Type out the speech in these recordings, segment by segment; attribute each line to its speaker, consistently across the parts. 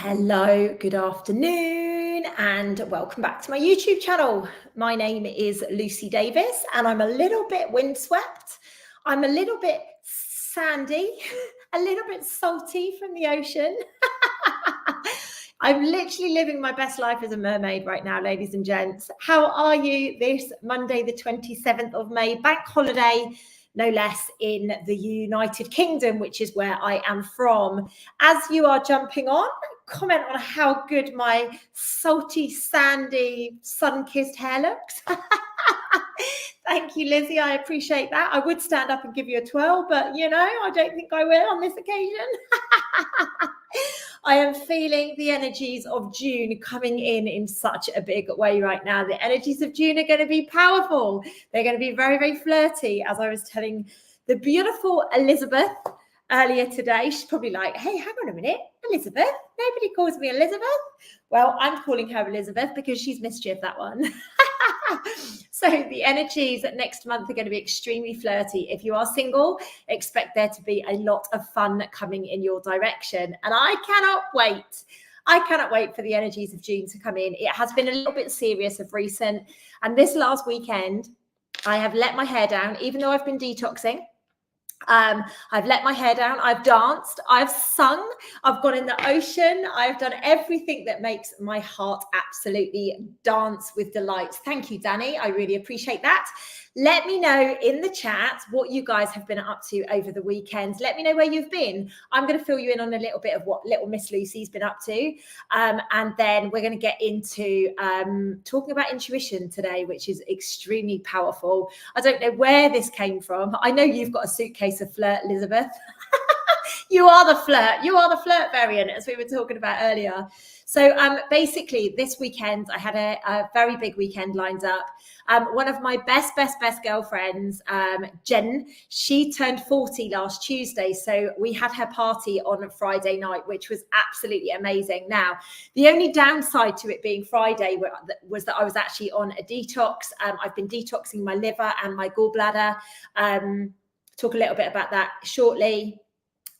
Speaker 1: Hello, good afternoon, and welcome back to my YouTube channel. My name is Lucy Davis, and I'm a little bit windswept. I'm a little bit sandy, a little bit salty from the ocean. I'm literally living my best life as a mermaid right now, ladies and gents. How are you this Monday, the 27th of May, bank holiday, no less, in the United Kingdom, which is where I am from. As you are jumping on, comment on how good my salty, sandy, sun-kissed hair looks. Thank you, Lizzie. I appreciate that. I would stand up and give you a twirl, but I don't think I will on this occasion. I am feeling the energies of June coming in such a big way right now. The energies of June are going to be powerful. They're going to be very, very flirty. As I was telling the beautiful Elizabeth earlier today, she's probably like, hey, hang on a minute, Elizabeth? Nobody calls me Elizabeth. Well, I'm calling her Elizabeth because she's mischief, that one. So the energies next month are going to be extremely flirty. If you are single, expect there to be a lot of fun coming in your direction. And I cannot wait. I cannot wait for the energies of June to come in. It has been a little bit serious of recent. And this last weekend, I have let my hair down, even though I've been detoxing. I've let my hair down, I've danced, I've sung, I've gone in the ocean, I've done everything that makes my heart absolutely dance with delight. Thank you, Danny. I really appreciate that. Let me know in the chat what you guys have been up to over the weekend. Let me know where you've been. I'm going to fill you in on a little bit of what little Miss Lucy's been up to. And then we're going to get into talking about intuition today, which is extremely powerful. I don't know where this came from. I know you've got a suitcase of flirt, Elizabeth. You are the flirt. You are the flirt variant, as we were talking about earlier. So basically, this weekend, I had a very big weekend lined up. One of my best girlfriends, Jen, she turned 40 last Tuesday. So we had her party on Friday night, which was absolutely amazing. Now, the only downside to it being Friday was that I was actually on a detox. I've been detoxing my liver and my gallbladder. Talk a little bit about that shortly.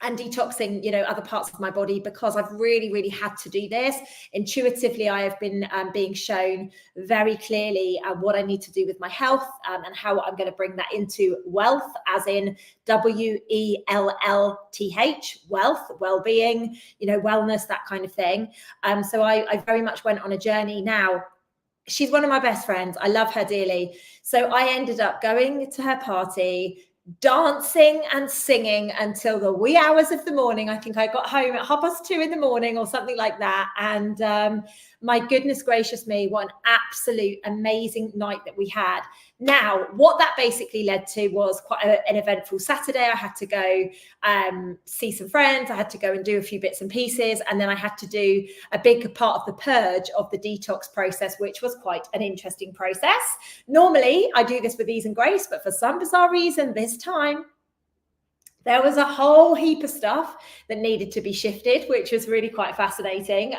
Speaker 1: And detoxing, other parts of my body, because I've really had to do this. Intuitively, I have been being shown very clearly what I need to do with my health and how I'm going to bring that into wealth, as in WELLTH, wealth, well-being, wellness, that kind of thing. So I very much went on a journey. Now, she's one of my best friends. I love her dearly. So I ended up going to her party, dancing and singing until the wee hours of the morning. I think I got home at 2:30 in the morning or something like that. And my goodness gracious me, what an absolute amazing night that we had. Now, what that basically led to was quite an eventful Saturday. I had to go see some friends. I had to go and do a few bits and pieces. And then I had to do a big part of the purge of the detox process, which was quite an interesting process. Normally, I do this with ease and grace, but for some bizarre reason, this time, there was a whole heap of stuff that needed to be shifted, which was really quite fascinating.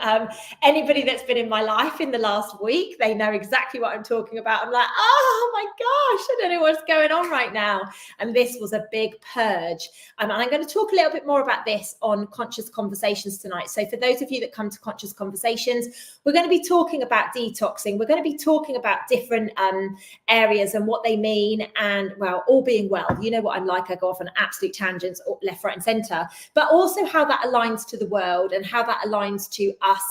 Speaker 1: Anybody that's been in my life in the last week, they know exactly what I'm talking about. I'm like, oh my gosh, I don't know what's going on right now. And this was a big purge. And I'm going to talk a little bit more about this on Conscious Conversations tonight. So for those of you that come to Conscious Conversations, we're going to be talking about detoxing. We're going to be talking about different areas and what they mean. And well, all being well, you know what I'm like. I go off on absolute tangents, left, right, and center, but also how that aligns to the world and how that aligns to us,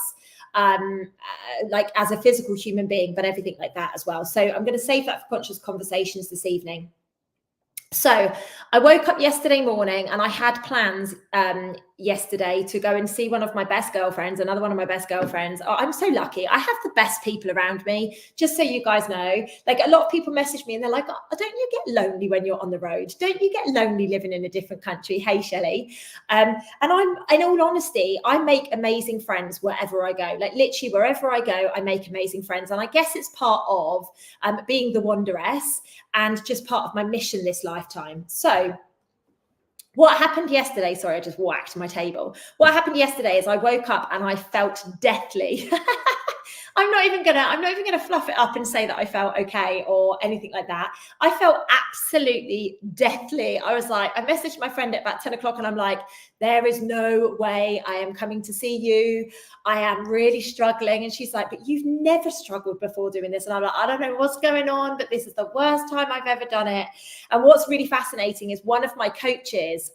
Speaker 1: like as a physical human being, but everything like that as well. So I'm going to save that for Conscious Conversations this evening. So I woke up yesterday morning and I had plans yesterday to go and see one of my best girlfriends, another one of my best girlfriends. Oh, I'm so lucky. I have the best people around me, just so you guys know. Like, a lot of people message me and they're like, oh, don't you get lonely when you're on the road? Don't you get lonely living in a different country? Hey, Shelley. And I'm, in all honesty, I make amazing friends wherever I go. Like, literally wherever I go, I make amazing friends. And I guess it's part of being the wanderess and just part of my mission this lifetime. So what happened yesterday, sorry, I just whacked my table. What happened yesterday is I woke up and I felt deathly. I'm not even gonna fluff it up and say that I felt okay or anything like that. I felt absolutely deathly. I was like, I messaged my friend at about 10 o'clock and I'm like, there is no way I am coming to see you. I am really struggling. And she's like, but you've never struggled before doing this. And I'm like, I don't know what's going on, but this is the worst time I've ever done it. And what's really fascinating is one of my coaches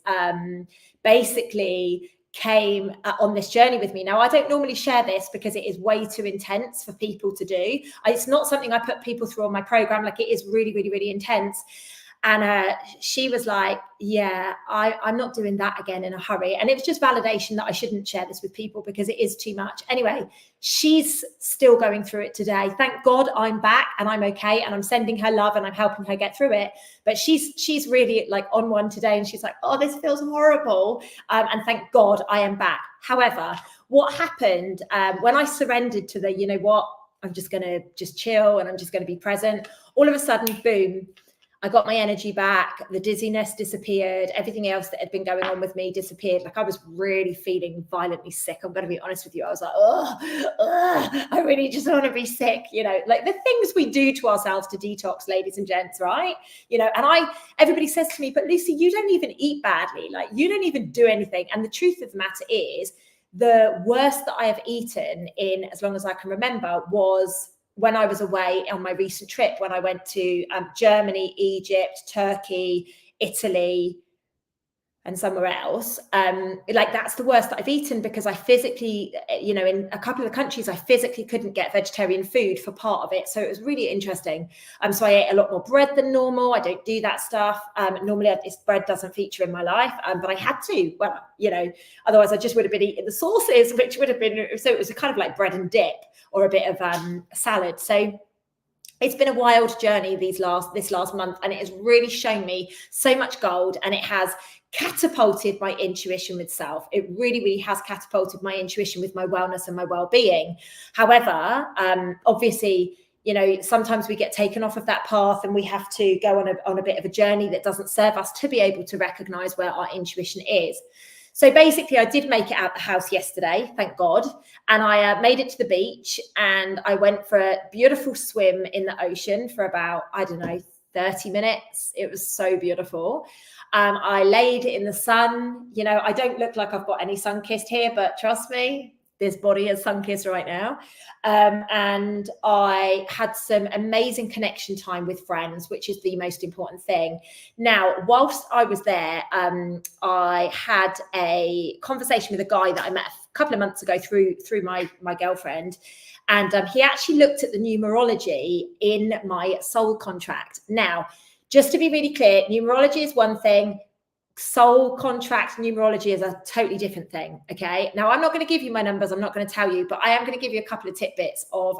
Speaker 1: basically came on this journey with me. Now, I don't normally share this because it is way too intense for people to do. It's not something I put people through on my program. Like, it is really, really, really intense. And she was like, yeah, I'm not doing that again in a hurry. And it was just validation that I shouldn't share this with people because it is too much. Anyway, she's still going through it today. Thank God I'm back and I'm okay. And I'm sending her love and I'm helping her get through it. But she's really like on one today. And she's like, oh, this feels horrible. And thank God I am back. However, what happened when I surrendered to the, you know what, I'm just going to just chill and I'm just going to be present. All of a sudden, boom, I got my energy back, the dizziness disappeared, everything else that had been going on with me disappeared. Like, I was really feeling violently sick. I'm going to be honest with you. I was like, I really just want to be sick. You know, like the things we do to ourselves to detox, ladies and gents, right? You know, and everybody says to me, but Lucy, you don't even eat badly. Like, you don't even do anything. And the truth of the matter is, the worst that I have eaten in as long as I can remember was when I was away on my recent trip, when I went to Germany, Egypt, Turkey, Italy, and somewhere else. Like, that's the worst that I've eaten because I physically, you know, in a couple of the countries, I physically couldn't get vegetarian food for part of it. So it was really interesting. So I ate a lot more bread than normal. I don't do that stuff. Normally this bread doesn't feature in my life, but I had to, well, you know, otherwise I just would have been eating the sauces, which would have been, so it was a kind of like bread and dip or a bit of salad. So it's been a wild journey this last month, and it has really shown me so much gold, and it has catapulted my intuition with self. It really, really has catapulted my intuition with my wellness and my well-being. However, obviously, you know, sometimes we get taken off of that path and we have to go on a bit of a journey that doesn't serve us to be able to recognize where our intuition is. So basically, I did make it out the house yesterday, thank God. And I made it to the beach and I went for a beautiful swim in the ocean for about, I don't know, 30 minutes. It was so beautiful. I laid in the sun. You know, I don't look like I've got any sun-kissed here, but trust me, this body is sun-kissed right now. And I had some amazing connection time with friends, which is the most important thing. Now, whilst I was there, I had a conversation with a guy that I met a couple of months ago through my girlfriend. And he actually looked at the numerology in my soul contract. Now, just to be really clear, numerology is one thing. Soul contract numerology is a totally different thing. Okay. Now, I'm not going to give you my numbers. I'm not going to tell you, but I am going to give you a couple of tidbits of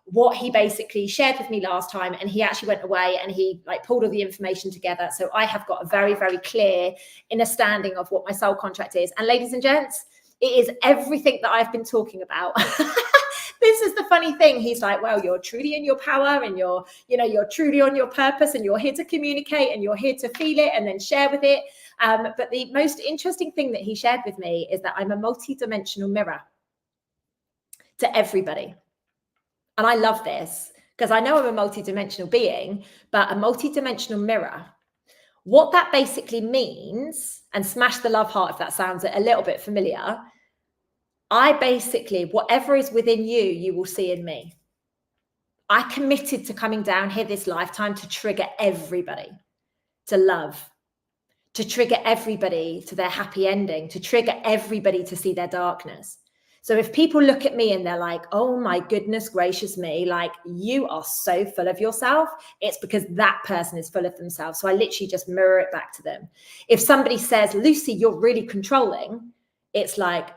Speaker 1: what he basically shared with me last time. And he actually went away and he like pulled all the information together. So I have got a very, very clear understanding of what my soul contract is. And ladies and gents, it is everything that I've been talking about. This is the funny thing. He's like, well, you're truly in your power and you're truly on your purpose and you're here to communicate and you're here to feel it and then share with it. But the most interesting thing that he shared with me is that I'm a multi-dimensional mirror to everybody. And I love this because I know I'm a multi-dimensional being, but a multi-dimensional mirror. What that basically means, and smash the love heart if that sounds a little bit familiar, I basically, whatever is within you, you will see in me. I committed to coming down here this lifetime to trigger everybody to love, to trigger everybody to their happy ending, to trigger everybody to see their darkness. So if people look at me and they're like, oh my goodness gracious me, like you are so full of yourself, it's because that person is full of themselves. So I literally just mirror it back to them. If somebody says, Lucy, you're really controlling, it's like,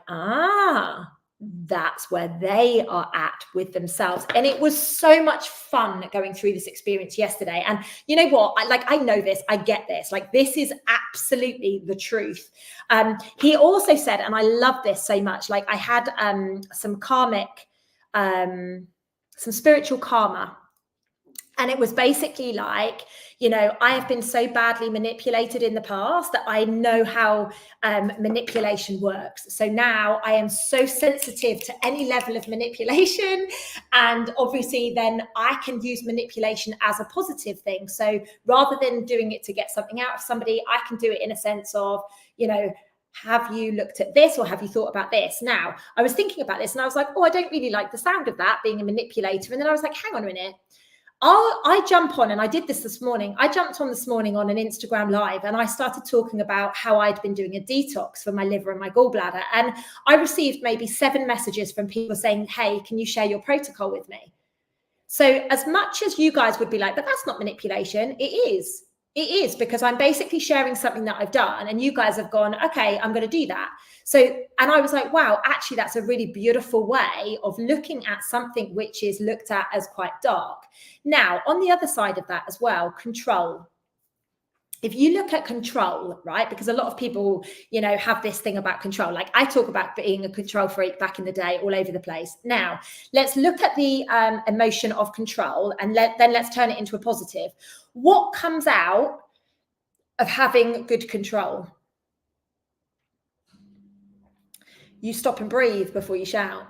Speaker 1: that's where they are at with themselves. And it was so much fun going through this experience yesterday. And you know what? I know this, I get this. Like, this is absolutely the truth. He also said, and I love this so much, like I had some karmic, some spiritual karma And it was basically like, I have been so badly manipulated in the past that I know how manipulation works. So now I am so sensitive to any level of manipulation. And obviously, then I can use manipulation as a positive thing. So rather than doing it to get something out of somebody, I can do it in a sense of, have you looked at this, or have you thought about this? Now, I was thinking about this and I was like, oh, I don't really like the sound of that, being a manipulator. And then I was like, hang on a minute. I jump on, and I did this morning. I jumped on this morning on an Instagram live, and I started talking about how I'd been doing a detox for my liver and my gallbladder. And I received maybe 7 messages from people saying, hey, can you share your protocol with me? So as much as you guys would be like, but that's not manipulation, it is. It is, because I'm basically sharing something that I've done, and you guys have gone, okay, I'm going to do that. So, and I was like, wow, actually, that's a really beautiful way of looking at something which is looked at as quite dark. Now, on the other side of that as well, control. If you look at control, right, because a lot of people, have this thing about control. Like I talk about being a control freak back in the day, all over the place. Now, let's look at the emotion of control, and then let's turn it into a positive. What comes out of having good control? You stop and breathe before you shout.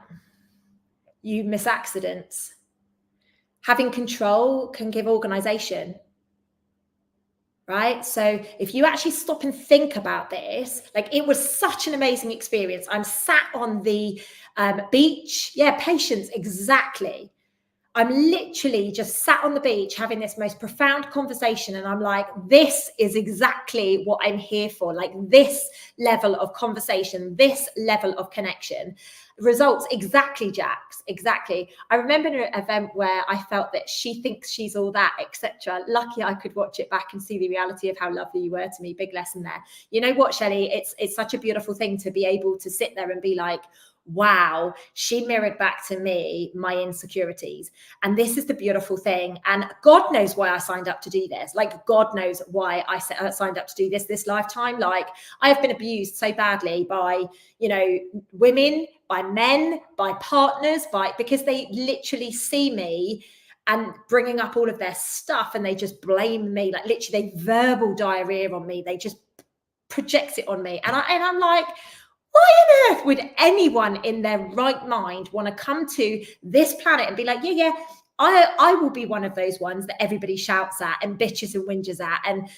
Speaker 1: You miss accidents. Having control can give organization. Right? So if you actually stop and think about this, like, it was such an amazing experience. I'm sat on the beach. Yeah, patience, exactly. I'm literally just sat on the beach having this most profound conversation. And I'm like, this is exactly what I'm here for. Like, this level of conversation, this level of connection. Results exactly, Jax, exactly. I remember an event where I felt that she thinks she's all that, etc. Lucky I could watch it back and see the reality of how lovely you were to me. Big lesson there. You know what, Shelley? It's such a beautiful thing to be able to sit there and be like, wow, she mirrored back to me my insecurities. And this is the beautiful thing. And God knows why I signed up to do this. Like, God knows why I signed up to do this lifetime. Like, I have been abused so badly by, women, by men, by partners, because they literally see me and bringing up all of their stuff, and they just blame me. Like, literally, they verbal diarrhea on me. They just project it on me. And I'm like, why on earth would anyone in their right mind want to come to this planet and be like, yeah, I will be one of those ones that everybody shouts at and bitches and whinges at, and,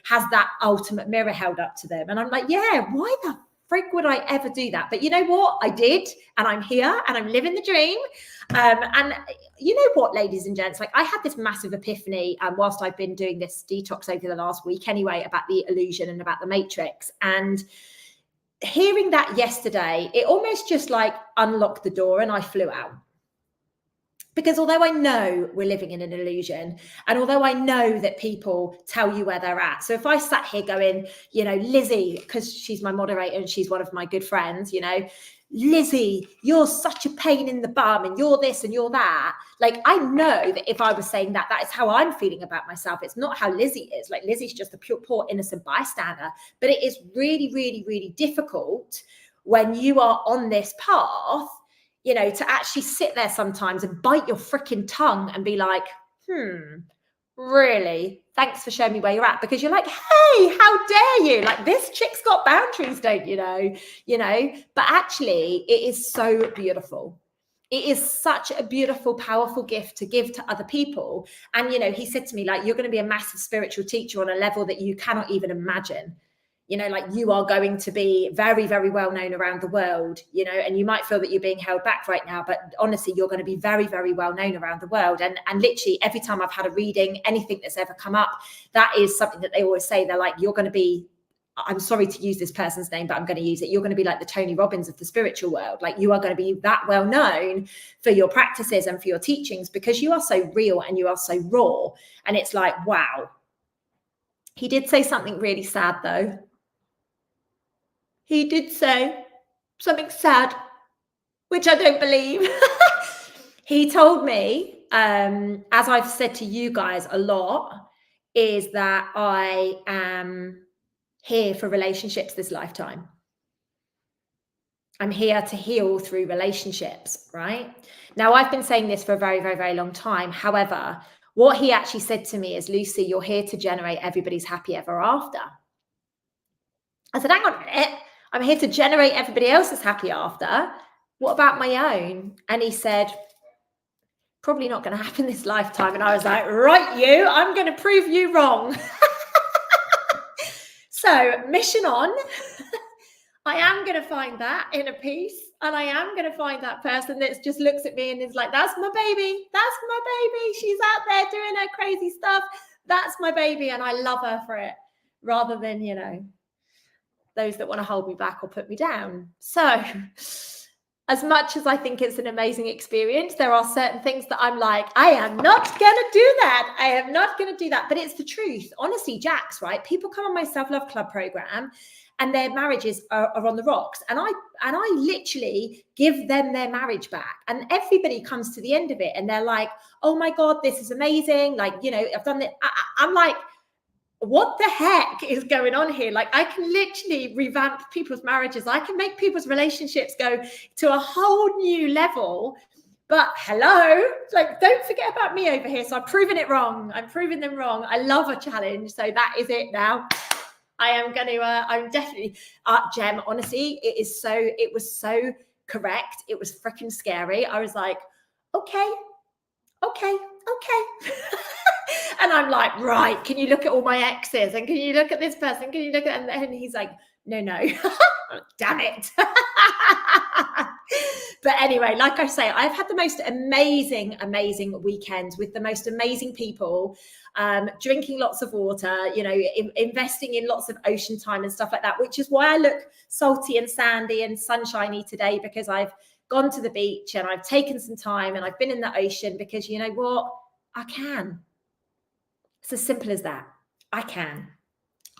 Speaker 1: has that ultimate mirror held up to them. And I'm like, yeah, why the frick would I ever do that? But you know what? I did, and I'm here, and I'm living the dream. And you know what, ladies and gents, like, I had this massive epiphany whilst I've been doing this detox over the last week anyway, about the illusion and about the matrix. And hearing that yesterday, it almost just like unlocked the door, and I flew out. Because although I know we're living in an illusion, and although I know that people tell you where they're at, so if I sat here going, Lizzie, because she's my moderator and she's one of my good friends, Lizzie, you're such a pain in the bum, and you're this and you're that. Like, I know that if I was saying that, that is how I'm feeling about myself. It's not how Lizzie is. Like, Lizzie's just a pure, poor, innocent bystander. But it is really, really, really difficult when you are on this path, to actually sit there sometimes and bite your freaking tongue and be like, really? Thanks for showing me where you're at. Because you're like, hey, how dare you? Like, this chick's got boundaries, don't you know? But actually, it is so beautiful. It is such a beautiful, powerful gift to give to other people. And, he said to me, like, you're going to be a massive spiritual teacher on a level that you cannot even imagine. Like, you are going to be very, very well known around the world, and you might feel that you're being held back right now, but honestly, you're going to be very, very well known around the world. And literally every time I've had a reading, anything that's ever come up, that is something that they always say. They're like, you're going to be, I'm sorry to use this person's name, but I'm going to use it. You're going to be like the Tony Robbins of the spiritual world. Like, you are going to be that well known for your practices and for your teachings, because you are so real and you are so raw. And it's like, wow. He did say something really sad though. He did say something sad, which I don't believe. He told me, as I've said to you guys a lot, is that I am here for relationships this lifetime. I'm here to heal through relationships, right? Now, I've been saying this for a very, very, very long time. However, What he actually said to me is, Lucy, you're here to generate everybody's happy ever after. I said, hang on a minute. I'm here to generate everybody else's happy after. What about my own? And he said, probably not going to happen this lifetime. And I was like, right, I'm going to prove you wrong. So mission on. I am going to find that inner peace. And I am going to find that person that just looks at me and is like, that's my baby. That's my baby. She's out there doing her crazy stuff. That's my baby. And I love her for it, rather than, those that want to hold me back or put me down. So as much as I think it's an amazing experience, there are certain things that I'm like, I am not going to do that. I am not going to do that. But it's the truth. Honestly, Jax, right? People come on my self-love club program and their marriages are on the rocks. And I literally give them their marriage back. And everybody comes to the end of it and they're like, oh my God, this is amazing. Like, I've done it. I'm like, what the heck is going on here? Like, I can literally revamp people's marriages. I can make people's relationships go to a whole new level. But hello, like, don't forget about me over here. So I'm proving it wrong. I'm proving them wrong. I love a challenge. So that is it now. I'm definitely, Jem, honestly, it was so correct. It was freaking scary. I was like, okay. And I'm like, right, can you look at all my exes? And can you look at this person? Can you look at, and he's like, no. Damn it. But anyway, like I say, I've had the most amazing weekends with the most amazing people, drinking lots of water, investing in lots of ocean time and stuff like that, which is why I look salty and sandy and sunshiny today, because I've gone to the beach and I've taken some time and I've been in the ocean, because you know what? I can. It's as simple as that. I can.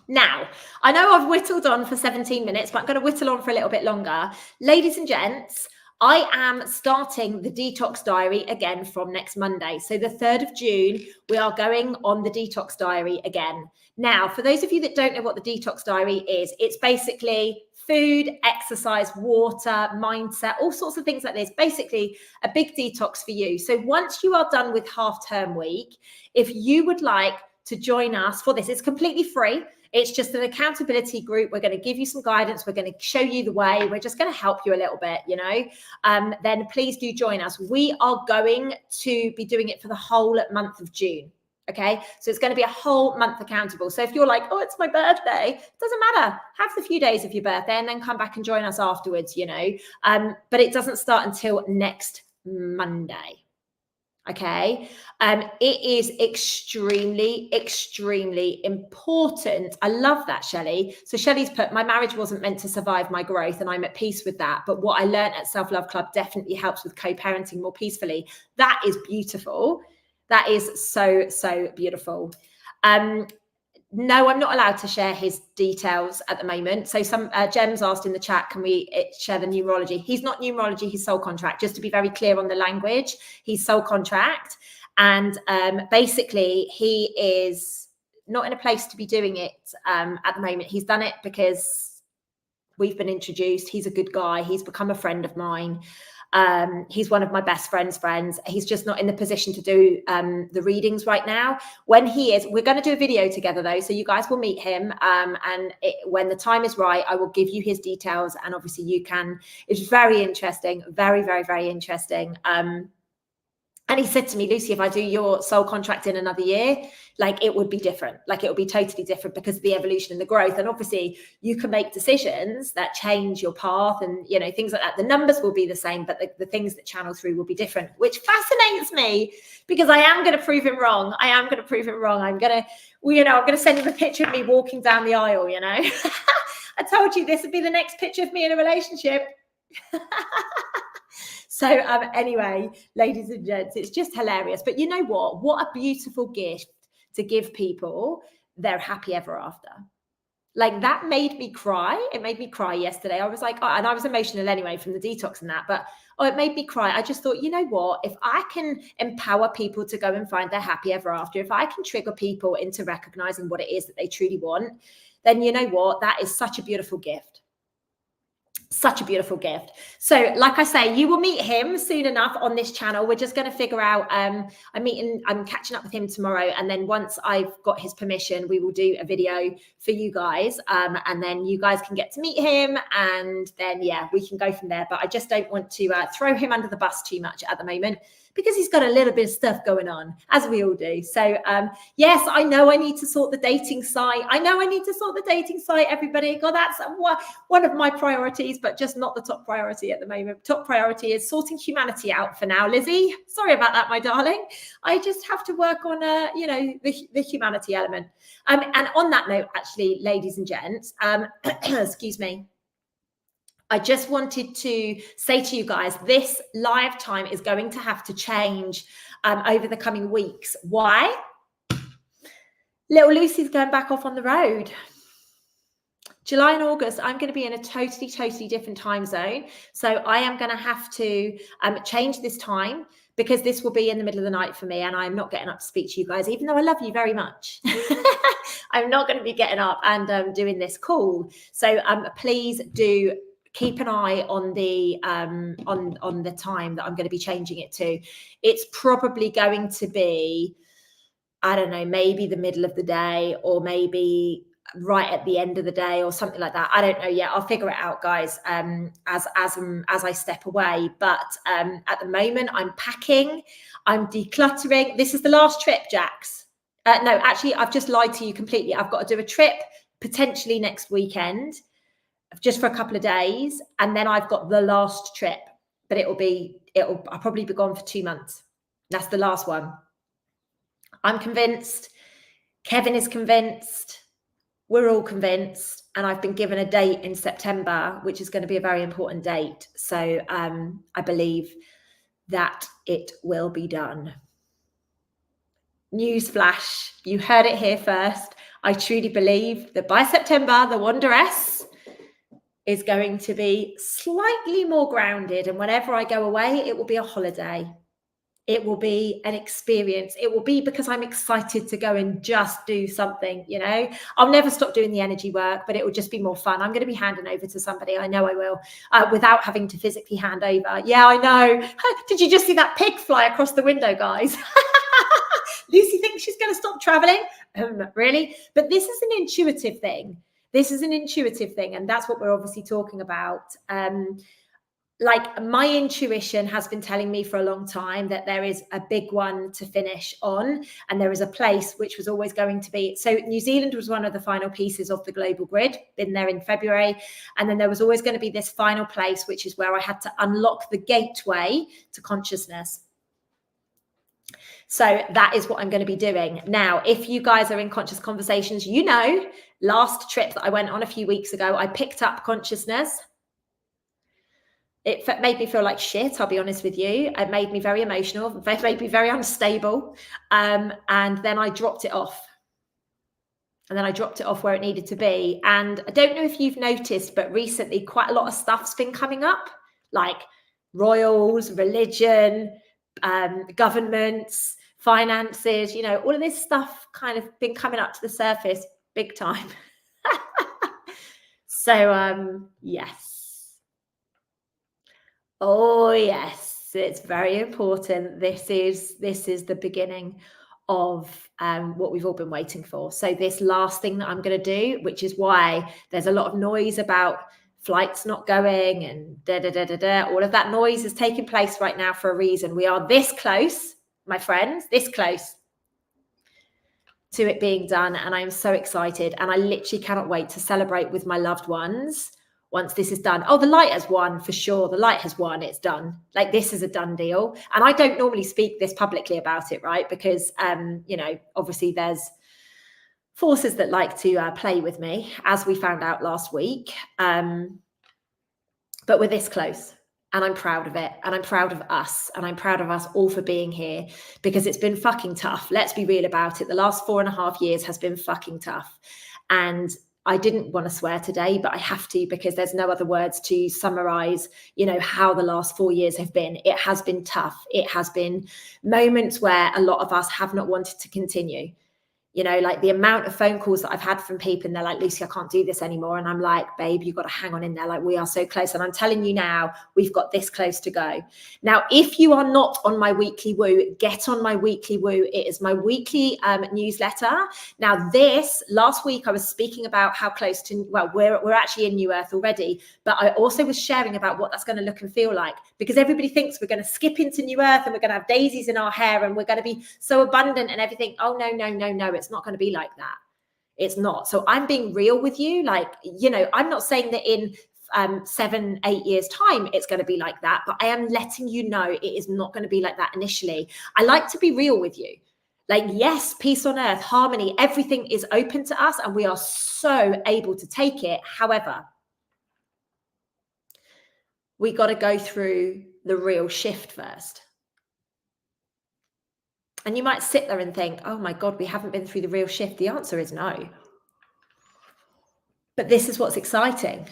Speaker 1: Now, I know I've whittled on for 17 minutes, but I'm going to whittle on for a little bit longer. Ladies and gents, I am starting the Detox Diary again from next Monday. So the 3rd of June, we are going on the Detox Diary again. Now, for those of you that don't know what the Detox Diary is, it's basically food, exercise, water, mindset, all sorts of things like this. Basically, a big detox for you. So once you are done with half-term week, if you would like to join us for this, it's completely free. It's just an accountability group. We're going to give you some guidance. We're going to show you the way. We're just going to help you a little bit, then please do join us. We are going to be doing it for the whole month of June. Okay, so it's going to be a whole month accountable. So if you're like, oh, it's my birthday, it doesn't matter. Have the few days of your birthday and then come back and join us afterwards, but it doesn't start until next Monday. Okay, it is extremely important. I love that, Shelley. So Shelley's put, my marriage wasn't meant to survive my growth, and I'm at peace with that. But what I learned at Self Love Club definitely helps with co-parenting more peacefully. That is beautiful. That is so beautiful. No, I'm not allowed to share his details at the moment. So some Jem's asked in the chat, can we share the numerology? He's not numerology, he's soul contract. Just to be very clear on the language, he's soul contract. And basically he is not in a place to be doing it at the moment. He's done it because we've been introduced. He's a good guy. He's become a friend of mine. He's one of my best friends. He's just not in the position to do the readings right now. When he is, we're going to do a video together though, so you guys will meet him, and when the time is right, I will give you his details, and obviously you can. It's very interesting, very interesting. And he said to me, Lucy, if I do your soul contract in another year, like it would be different. Like it would be totally different because of the evolution and the growth. And obviously you can make decisions that change your path and, things like that. The numbers will be the same, but the things that channel through will be different, which fascinates me because I am going to prove him wrong. I'm going to send him a picture of me walking down the aisle, I told you this would be the next picture of me in a relationship. So anyway, ladies and gents, it's just hilarious. But you know what? What a beautiful gift to give people their happy ever after. Like that made me cry. It made me cry yesterday. I was like, and I was emotional anyway from the detox and that, but it made me cry. I just thought, you know what? If I can empower people to go and find their happy ever after, if I can trigger people into recognizing what it is that they truly want, then you know what? That is such a beautiful gift. Such a beautiful gift. So like I say, you will meet him soon enough on this channel. We're just going to figure out, I'm catching up with him tomorrow. And then once I've got his permission, we will do a video for you guys. And then you guys can get to meet him. And then, yeah, we can go from there. But I just don't want to throw him under the bus too much at the moment, because he's got a little bit of stuff going on, as we all do. So yes, I know I need to sort the dating site. Everybody. God, that's one of my priorities, but just not the top priority at the moment. Top priority is sorting humanity out for now, Lizzie. Sorry about that, my darling. I just have to work on, the humanity element. And on that note, actually, ladies and gents, excuse me, I just wanted to say to you guys, this live time is going to have to change over the coming weeks. Why? Little Lucy's going back off on the road. July and August, I'm going to be in a totally different time zone. So I am going to have to change this time, because this will be in the middle of the night for me, and I'm not getting up to speak to you guys, even though I love you very much. I'm not going to be getting up and doing this call. So please do keep an eye on the time that I'm going to be changing it to. It's probably going to be, I don't know, maybe the middle of the day, or maybe right at the end of the day, or something like that. I don't know yet. I'll figure it out, guys, as I step away. But at the moment, I'm packing, I'm decluttering. This is the last trip, Jax. No, actually, I've just lied to you completely. I've got to do a trip potentially next weekend, just for a couple of days, and then I've got the last trip, but I'll probably be gone for 2 months. That's the last one. I'm convinced. Kevin is convinced. We're all convinced, and I've been given a date in September, which is going to be a very important date. So I believe that it will be done. Newsflash, you heard it here first. I truly believe that by September, the Wanderess is going to be slightly more grounded, and whenever I go away, it will be a holiday. It will be an experience. It will be because I'm excited to go and just do something, I'll never stop doing the energy work, but it will just be more fun. I'm going to be handing over to somebody. I know I will, without having to physically hand over. Yeah, I know. Did you just see that pig fly across the window, guys? Lucy thinks she's going to stop traveling. Really? But this is an intuitive thing. And that's what we're obviously talking about. Like, my intuition has been telling me for a long time that there is a big one to finish on, and there is a place which was always going to be. So New Zealand was one of the final pieces of the global grid, been there in February. And then there was always going to be this final place, which is where I had to unlock the gateway to consciousness. So that is what I'm going to be doing. Now, if you guys are in Conscious Conversations, last trip that I went on a few weeks ago, I picked up consciousness. It made me feel like shit, I'll be honest with you. It made me very emotional. It made me very unstable. And then I dropped it off. Where it needed to be. And I don't know if you've noticed, but recently quite a lot of stuff's been coming up, like royals, religion, governments, finances, all of this stuff kind of been coming up to the surface big time. So, yes. Oh, yes, it's very important. This is the beginning of what we've all been waiting for. So this last thing that I'm going to do, which is why there's a lot of noise about flights not going and all of that noise is taking place right now for a reason. We are this close, my friends, this close to it being done. And I'm so excited. And I literally cannot wait to celebrate with my loved ones once this is done. Oh, the light has won for sure. The light has won. It's done. Like, this is a done deal. And I don't normally speak this publicly about it, right? Because, obviously there's forces that like to play with me, as we found out last week. But we're this close, and I'm proud of it. And I'm proud of us. And I'm proud of us all for being here, because it's been fucking tough. Let's be real about it. The last 4.5 years has been fucking tough. And I didn't want to swear today, but I have to, because there's no other words to summarize, how the last 4 years have been. It has been tough. It has been moments where a lot of us have not wanted to continue. You know, like the amount of phone calls that I've had from people and they're like, Lucy, I can't do this anymore. And I'm like, babe, you've got to hang on in there. Like, we are so close. And I'm telling you now, we've got this close to go. Now, if you are not on my weekly woo, get on my weekly woo. It is my weekly newsletter. Now, this last week, I was speaking about how close to, well, we're actually in New Earth already, but I also was sharing about what that's going to look and feel like, because everybody thinks we're going to skip into New Earth and we're going to have daisies in our hair and we're going to be so abundant and everything. Oh, no, no, no, no. It's not going to be like that. It's not. So I'm being real with you. Like, you know, I'm not saying that in 7-8 years time it's going to be like that, but I am letting you know it is not going to be like that initially. I like to be real with you. Like, yes, peace on earth, harmony, everything is open to us and we are so able to take it. However, we got to go through the real shift first. And you might sit there and think, oh my God, we haven't been through the real shift. The answer is no. But this is what's exciting.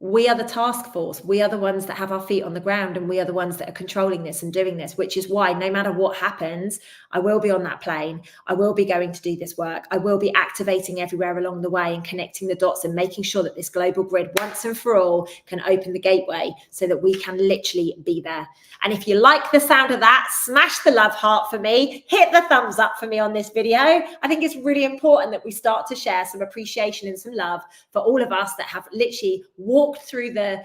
Speaker 1: We are the task force. We are the ones that have our feet on the ground, and we are the ones that are controlling this and doing this, which is why no matter what happens, I will be on that plane. I will be going to do this work. I will be activating everywhere along the way and connecting the dots and making sure that this global grid once and for all can open the gateway so that we can literally be there. And if you like the sound of that, smash the love heart for me, hit the thumbs up for me on this video. I think it's really important that we start to share some appreciation and some love for all of us that have literally walked through the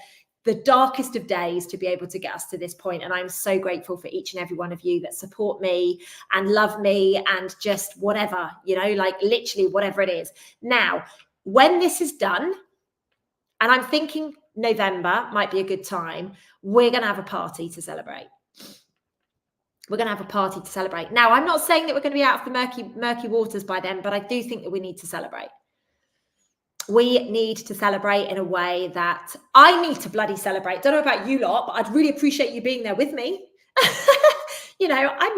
Speaker 1: darkest of days to be able to get us to this point. And I'm so grateful for each and every one of you that support me and love me and just whatever, you know, like literally whatever it is. Now, when this is done, and I'm thinking November might be a good time, we're going to have a party to celebrate. We're going to have a party to celebrate. Now, I'm not saying that we're going to be out of the murky waters by then, but I do think that we need to celebrate. We need to celebrate in a way that I need to bloody celebrate. Don't know about you lot, but I'd really appreciate you being there with me. You know, I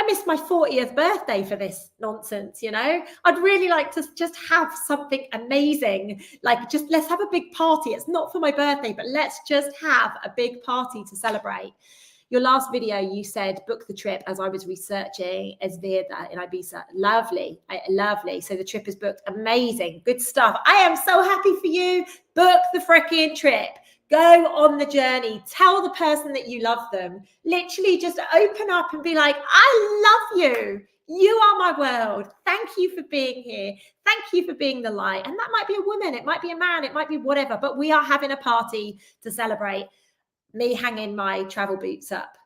Speaker 1: missed my 40th birthday for this nonsense, you know. I'd really like to just have something amazing. Like, just let's have a big party. It's not for my birthday, but let's just have a big party to celebrate. Your last video, you said, book the trip as I was researching Esveda in Ibiza. Lovely, lovely. So the trip is booked. Amazing, good stuff. I am so happy for you. Book the freaking trip. Go on the journey. Tell the person that you love them. Literally just open up and be like, I love you. You are my world. Thank you for being here. Thank you for being the light. And that might be a woman. It might be a man. It might be whatever. But we are having a party to celebrate. Me hanging my travel boots up.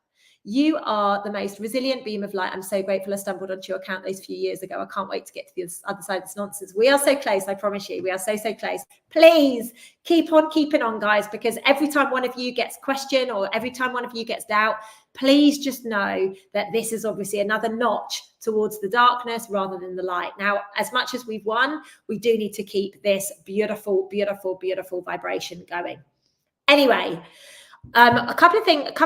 Speaker 1: You are the most resilient beam of light. I'm so grateful I stumbled onto your account those few years ago. I can't wait to get to the other side of this nonsense. We are so close, I promise you. We are so, so close. Please keep on keeping on, guys, because every time one of you gets question or every time one of you gets doubt, please just know that this is obviously another notch towards the darkness rather than the light. Now, as much as we've won, we do need to keep this beautiful, beautiful, beautiful vibration going. Anyway, a couple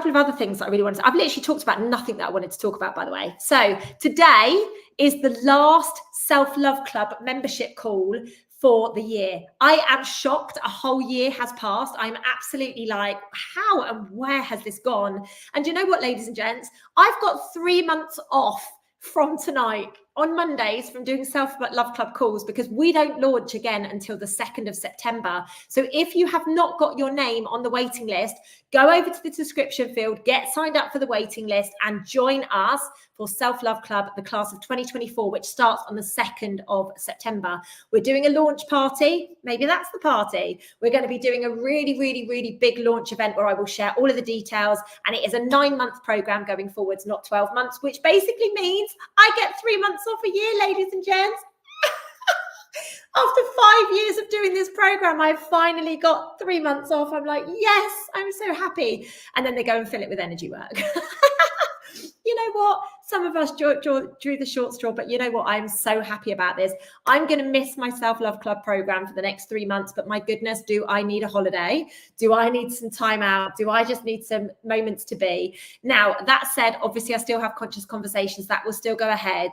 Speaker 1: of other things that I really wanted to, I've literally talked about nothing that I wanted to talk about, by the way. So today is the last Self-Love Club membership call for the year. I am shocked. A whole year has passed. I'm absolutely like, how and where has this gone? And you know what, ladies and gents, I've got 3 months off from tonight on Mondays from doing Self-Love Club calls because we don't launch again until the 2nd of September. So if you have not got your name on the waiting list, go over to the description field, get signed up for the waiting list and join us for Self-Love Club, the class of 2024, which starts on the 2nd of September. We're doing a launch party. Maybe that's the party. We're going to be doing a really, really, really big launch event where I will share all of the details. And it is a 9-month program going forwards, not 12 months, which basically means I get 3 months off a year, ladies and gents. After 5 years of doing this program, I've finally got 3 months off. I'm like, yes, I'm so happy. And then they go and fill it with energy work. You know what? Some of us drew the short straw, but you know what? I'm so happy about this. I'm going to miss my Self-Love Club program for the next 3 months, but my goodness, do I need a holiday? Do I need some time out? Do I just need some moments to be? Now, that said, obviously I still have conscious conversations that will still go ahead,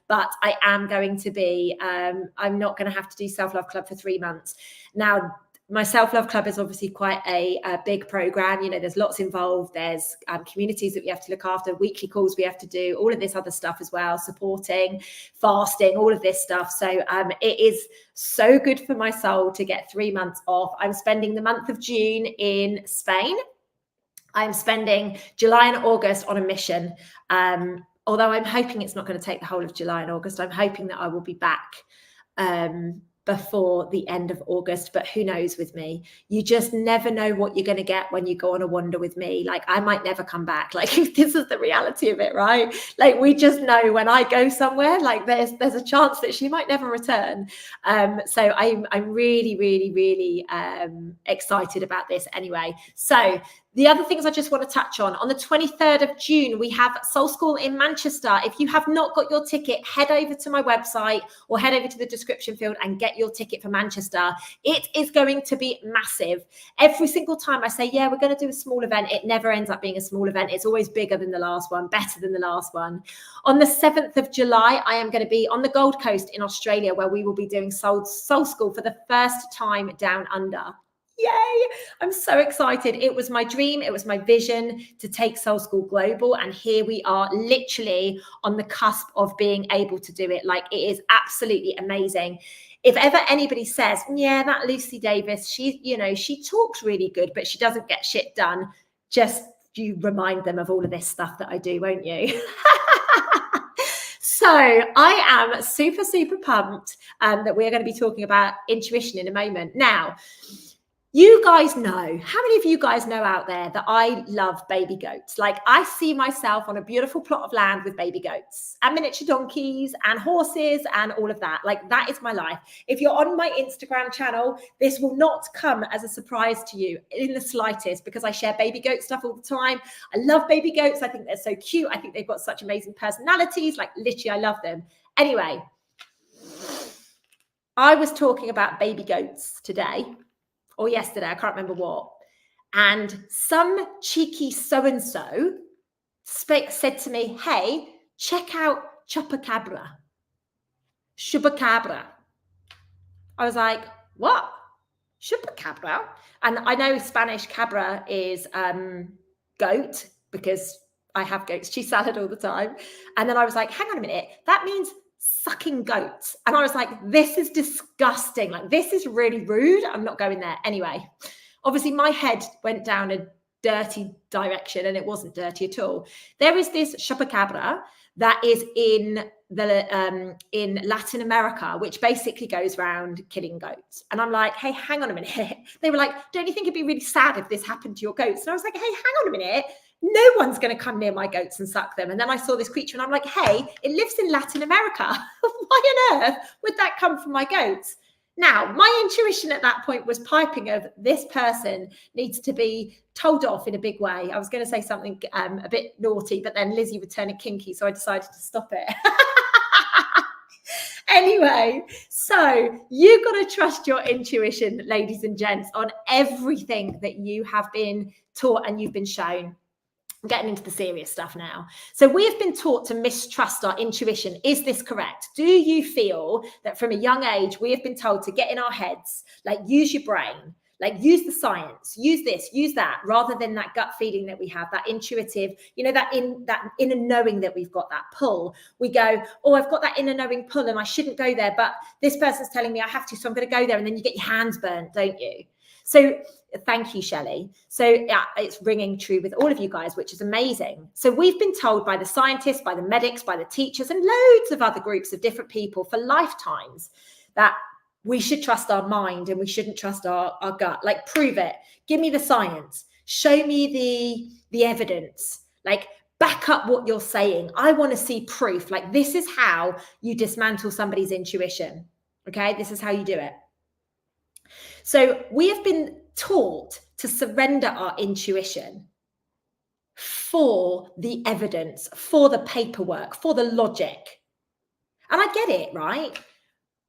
Speaker 1: but I am going to be, I'm not going to have to do Self-Love Club for 3 months. Now, my self-love club is obviously quite a big program. You know, there's lots involved. There's communities that we have to look after, weekly calls we have to do, all of this other stuff as well, supporting, fasting, all of this stuff. So it is so good for my soul to get 3 months off. I'm spending the month of June in Spain. I'm spending July and August on a mission. Although I'm hoping it's not going to take the whole of July and August. I'm hoping that I will be back before the end of August, but who knows with me? You just never know what you're going to get when you go on a wander with me. Like, I might never come back. Like, this is the reality of it, right? Like, we just know when I go somewhere, like there's a chance that she might never return. So I'm really, really, really excited about this anyway. So the other things I just want to touch on the 23rd of June, we have Soul School in Manchester. If you have not got your ticket, head over to my website or head over to the description field and get your ticket for Manchester. It is going to be massive. Every single time I say, yeah, we're going to do a small event, it never ends up being a small event. It's always bigger than the last one, better than the last one. On the 7th of July, I am going to be on the Gold Coast in Australia, where we will be doing Soul School for the first time down under. Yay! I'm so excited. It was my dream. It was my vision to take Soul School global. And here we are, literally on the cusp of being able to do it. Like, it is absolutely amazing. If ever anybody says, yeah, that Lucy Davis, she talks really good, but she doesn't get shit done, just you remind them of all of this stuff that I do, won't you? So I am super, super pumped that we're going to be talking about intuition in a moment. Now, you guys know, how many of you guys know out there that I love baby goats? Like, I see myself on a beautiful plot of land with baby goats and miniature donkeys and horses and all of that. Like, that is my life. If you're on my Instagram channel, this will not come as a surprise to you in the slightest, because I share baby goat stuff all the time. I love baby goats. I think they're so cute. I think they've got such amazing personalities. Like, literally, I love them. Anyway, I was talking about baby goats today, or yesterday, I can't remember what. And some cheeky so-and-so said to me, hey, check out Chupacabra. Chupacabra. I was like, what? Chupacabra? And I know Spanish cabra is goat, because I have goat's cheese salad all the time. And then I was like, hang on a minute, that means sucking goats. And I was like, this is disgusting. Like, this is really rude. I'm not going there. Anyway, obviously my head went down a dirty direction, and it wasn't dirty at all. There is this chupacabra that is in Latin America, which basically goes around killing goats. And I'm like, hey, hang on a minute. They were like, don't you think it'd be really sad if this happened to your goats? And I was like, hey, hang on a minute. No one's going to come near my goats and suck them. And then I saw this creature and I'm like, hey, it lives in Latin America. Why on earth would that come from my goats? Now, my intuition at that point was piping of, this person needs to be told off in a big way. I was going to say something a bit naughty, but then Lizzie would turn it kinky, so I decided to stop it. Anyway, so you've got to trust your intuition, ladies and gents, on everything that you have been taught and you've been shown. I'm getting into the serious stuff now. So we have been taught to mistrust our intuition. Is this correct? Do you feel that from a young age, we have been told to get in our heads, like, use your brain, like, use the science, use this, use that, rather than that gut feeling that we have, that intuitive, that inner knowing that we've got, that pull. We go, oh, I've got that inner knowing pull and I shouldn't go there, but this person's telling me I have to, so I'm going to go there. And then you get your hands burnt, don't you? So thank you, Shelley. So yeah, it's ringing true with all of you guys, which is amazing. So we've been told by the scientists, by the medics, by the teachers, and loads of other groups of different people for lifetimes that we should trust our mind and we shouldn't trust our gut. Like, prove it. Give me the science. Show me the evidence. Like, back up what you're saying. I want to see proof. Like, this is how you dismantle somebody's intuition. Okay, this is how you do it. So we have been taught to surrender our intuition for the evidence, for the paperwork, for the logic. And I get it, right?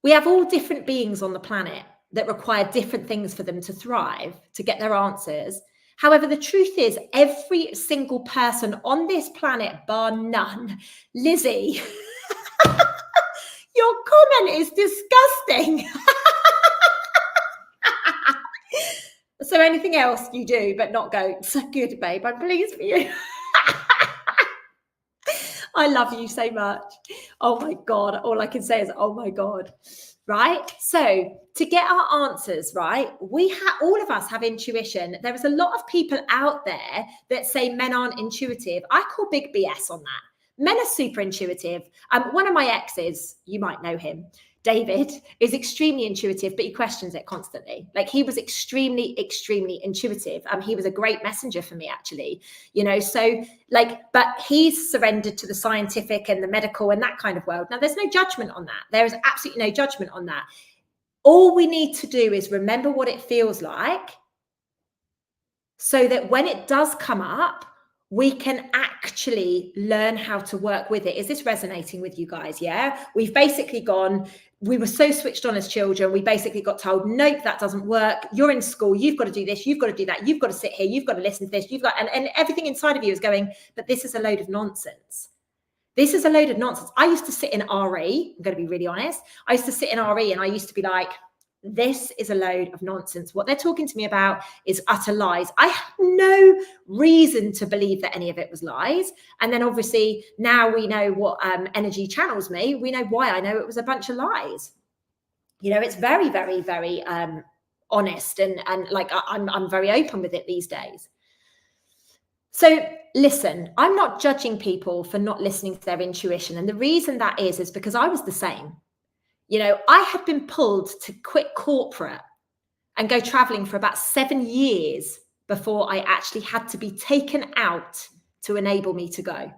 Speaker 1: We have all different beings on the planet that require different things for them to thrive, to get their answers. However, the truth is, every single person on this planet, bar none, Lizzie, your comment is disgusting. So anything else you do, but not goats. Good, babe. I'm pleased for you. I love you so much. Oh my God. All I can say is, oh my God. Right. So to get our answers right, all of us have intuition. There is a lot of people out there that say men aren't intuitive. I call big BS on that. Men are super intuitive. One of my exes, you might know him, David, is extremely intuitive, but he questions it constantly. Like, he was extremely, extremely intuitive. He was a great messenger for me, actually, so but he's surrendered to the scientific and the medical and that kind of world. Now, there's no judgment on that. There is absolutely no judgment on that. All we need to do is remember what it feels like, so that when it does come up, we can actually learn how to work with it. Is this resonating with you guys? Yeah. We've basically we were so switched on as children. We basically got told, nope, that doesn't work. You're in school. You've got to do this. You've got to do that. You've got to sit here. You've got to listen to this. And everything inside of you is going, but this is a load of nonsense. This is a load of nonsense. I used to sit in RE. I'm going to be really honest. I used to sit in RE and I used to be like, this is a load of nonsense. What they're talking to me about is utter lies. I had no reason to believe that any of it was lies. And then obviously now we know what energy channels me. We know why I know it was a bunch of lies. It's very, very, very honest and like I'm very open with it these days. So listen, I'm not judging people for not listening to their intuition. And the reason that is because I was the same. I had been pulled to quit corporate and go traveling for about 7 years before I actually had to be taken out to enable me to go.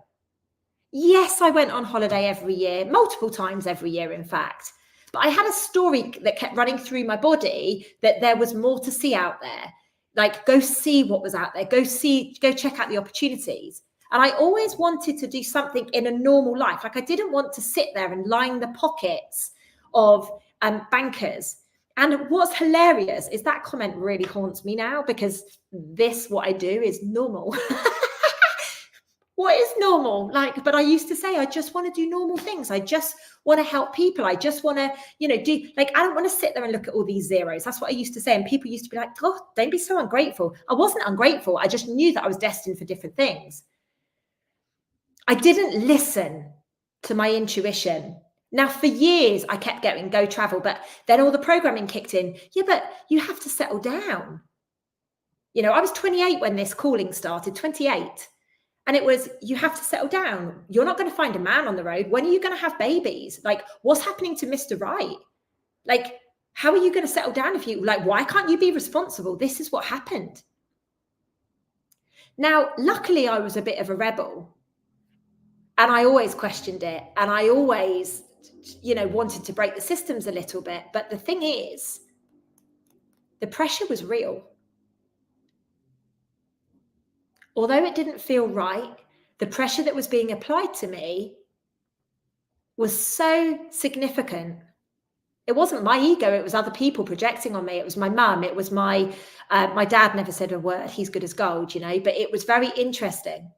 Speaker 1: Yes, I went on holiday every year, multiple times every year, in fact. But I had a story that kept running through my body that there was more to see out there. Like, go see what was out there. Go check out the opportunities. And I always wanted to do something in a normal life. Like, I didn't want to sit there and line the pockets of bankers. And what's hilarious is that comment really haunts me now, because what I do is normal. What is normal? But I used to say, I just want to do normal things. I just want to help people. I just want to, do, I don't want to sit there and look at all these zeros. That's what I used to say. And people used to be like, oh, don't be so ungrateful. I wasn't ungrateful. I just knew that I was destined for different things. I didn't listen to my intuition. Now, for years, I kept getting go travel, but then all the programming kicked in. Yeah, but you have to settle down. I was 28 when this calling started, 28. And it was, you have to settle down. You're not going to find a man on the road. When are you going to have babies? What's happening to Mr. Right? How are you going to settle down if you, why can't you be responsible? This is what happened. Now, luckily, I was a bit of a rebel. And I always questioned it. And I always, wanted to break the systems a little bit. But the thing is, the pressure was real. Although it didn't feel right, the pressure that was being applied to me was so significant. It wasn't my ego. It was other people projecting on me. It was my mum. It was my dad never said a word. He's good as gold, but it was very interesting.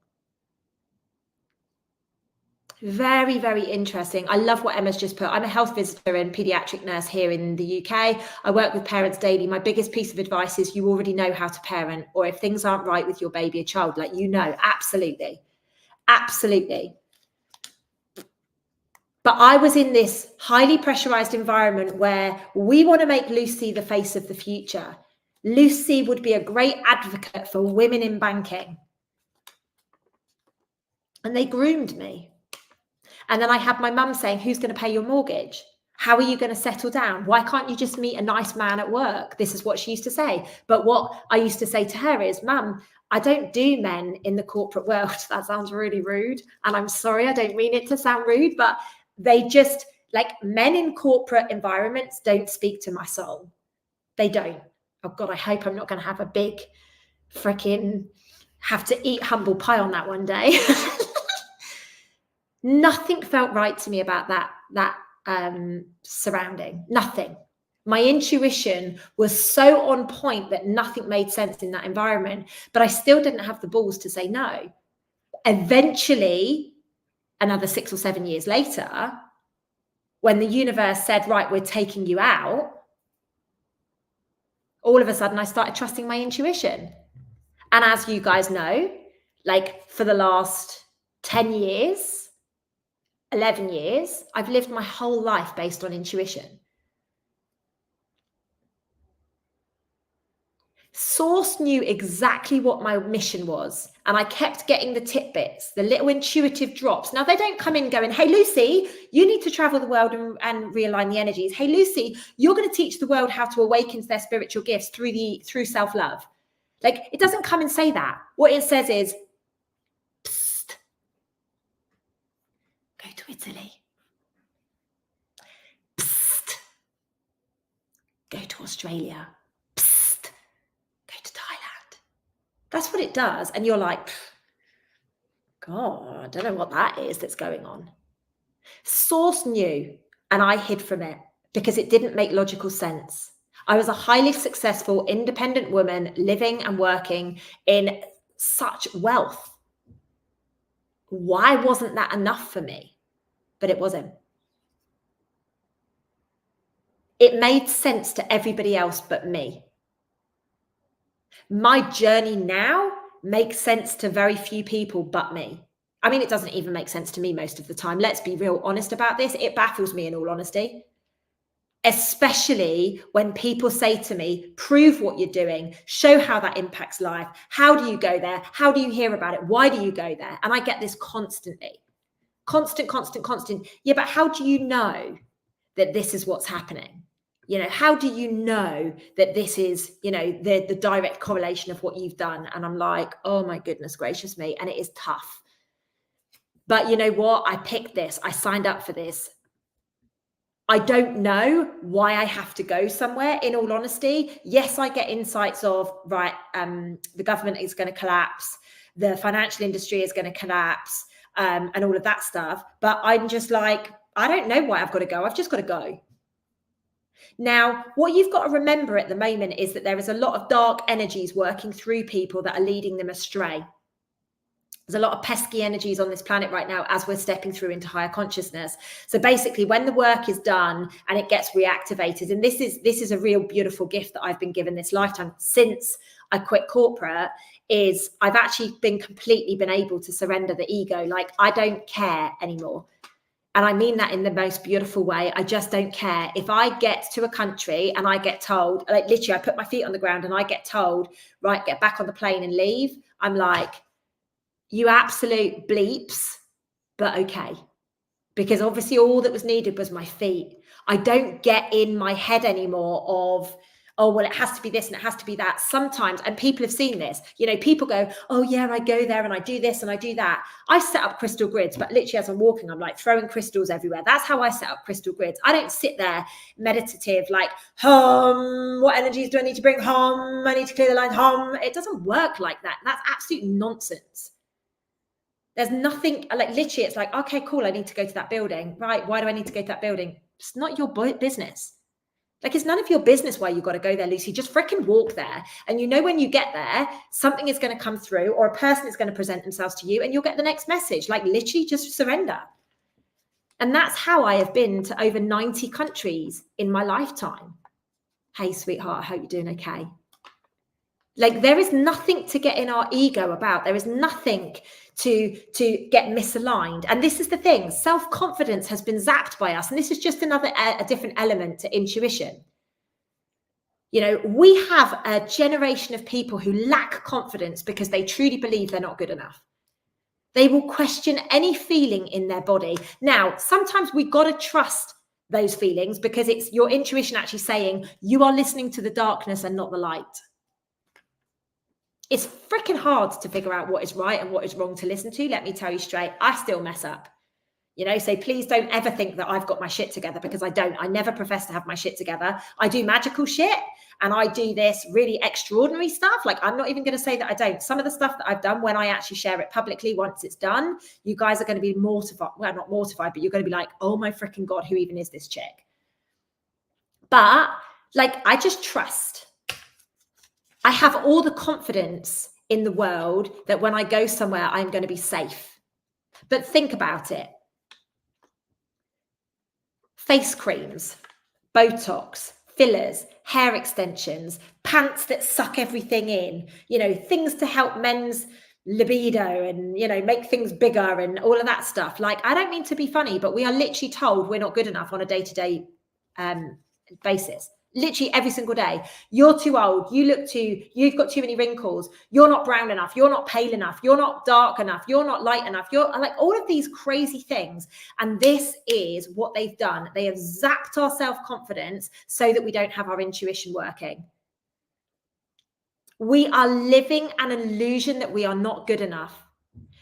Speaker 1: Very, very interesting. I love what Emma's just put. I'm a health visitor and pediatric nurse here in the UK. I work with parents daily. My biggest piece of advice is you already know how to parent, or if things aren't right with your baby or child, absolutely. Absolutely. But I was in this highly pressurized environment where we want to make Lucy the face of the future. Lucy would be a great advocate for women in banking. And they groomed me. And then I had my mum saying, who's going to pay your mortgage? How are you going to settle down? Why can't you just meet a nice man at work? This is what she used to say. But what I used to say to her is, Mum, I don't do men in the corporate world. That sounds really rude. And I'm sorry, I don't mean it to sound rude, but they just, men in corporate environments don't speak to my soul. They don't. Oh God, I hope I'm not going to have a big freaking have to eat humble pie on that one day. Nothing felt right to me about that surrounding. Nothing. My intuition was so on point that nothing made sense in that environment, but I still didn't have the balls to say no. Eventually, another 6 or 7 years later, when the universe said, right, we're taking you out, all of a sudden I started trusting my intuition. And as you guys know, like for the last 10 years, 11 years, I've lived my whole life based on intuition. Source knew exactly what my mission was, and I kept getting the tidbits, the little intuitive drops. Now, they don't come in going, hey, Lucy, you need to travel the world and realign the energies. Hey, Lucy, you're going to teach the world how to awaken to their spiritual gifts through self-love. Like, it doesn't come and say that. What it says is, psst, go to Italy. Psst, go to Australia. That's what it does. And you're like, God, I don't know what that is that's going on. Source knew, and I hid from it because it didn't make logical sense. I was a highly successful, independent woman living and working in such wealth. Why wasn't that enough for me? But it wasn't. It made sense to everybody else but me. My journey now makes sense to very few people but me. I mean, it doesn't even make sense to me most of the time. Let's be real honest about this. It baffles me in all honesty, especially when people say to me, prove what you're doing, show how that impacts life. How do you go there? How do you hear about it? Why do you go there? And I get this constantly. Constant. Yeah, but how do you know that this is what's happening? You know, how do you know that this is, you know, the direct correlation of what you've done? And I'm like, oh my goodness gracious me. And it is tough. But you know what? I picked this. I signed up for this. I don't know why I have to go somewhere, in all honesty. Yes, I get insights of, right, the government is going to collapse. The financial industry is going to collapse, and all of that stuff. But I'm just like, I don't know why I've got to go. I've just got to go. Now, what you've got to remember at the moment is that there is a lot of dark energies working through people that are leading them astray. There's a lot of pesky energies on this planet right now as we're stepping through into higher consciousness. So basically, when the work is done and it gets reactivated, and this is a real beautiful gift that I've been given this lifetime since I quit corporate, is I've actually been able to surrender the ego. Like, I don't care anymore. And I mean that in the most beautiful way. I just don't care. If I get to a country and I get told, like literally, I put my feet on the ground and I get told, right, get back on the plane and leave. I'm like, you absolute bleeps, but okay. Because obviously all that was needed was my feet. I don't get in my head anymore of, oh, well, it has to be this and it has to be that. Sometimes, and people have seen this, you know, people go, oh yeah, I go there and I do this and I do that. I set up crystal grids, but literally as I'm walking, I'm like throwing crystals everywhere. That's how I set up crystal grids. I don't sit there meditative, like, what energies do I need to bring? I need to clear the line. It doesn't work like that. That's absolute nonsense. There's nothing, like literally, it's like, okay, cool, I need to go to that building. Right, why do I need to go to that building? It's not your business. Like, it's none of your business why you got to go there, Lucy. Just freaking walk there. And you know, when you get there, something is going to come through or a person is going to present themselves to you and you'll get the next message. Like, literally just surrender. And that's how I have been to over 90 countries in my lifetime. Hey, sweetheart, I hope you're doing okay. Like, there is nothing to get in our ego about. There is nothing to get misaligned. And this is the thing, self-confidence has been zapped by us. And this is just a different element to intuition. You know, we have a generation of people who lack confidence because they truly believe they're not good enough. They will question any feeling in their body. Now, sometimes we got to trust those feelings because it's your intuition actually saying you are listening to the darkness and not the light. It's freaking hard to figure out what is right and what is wrong to listen to. Let me tell you straight, I still mess up, you know, so please don't ever think that I've got my shit together, because I don't. I never profess to have my shit together. I do magical shit and I do this really extraordinary stuff. Like, I'm not even going to say that I don't. Some of the stuff that I've done, when I actually share it publicly, once it's done, you guys are going to be mortified. Well, not mortified, but you're going to be like, oh my freaking God, who even is this chick? But like, I just trust. I have all the confidence in the world that when I go somewhere, I'm going to be safe. But think about it. Face creams, Botox, fillers, hair extensions, pants that suck everything in, things to help men's libido and, make things bigger and all of that stuff. Like, I don't mean to be funny, but we are literally told we're not good enough on a day-to-day basis. Literally every single day. You're too old. You've got too many wrinkles. You're not brown enough. You're not pale enough. You're not dark enough. You're not light enough. You're like all of these crazy things. And this is what they've done. They have zapped our self-confidence so that we don't have our intuition working. We are living an illusion that we are not good enough.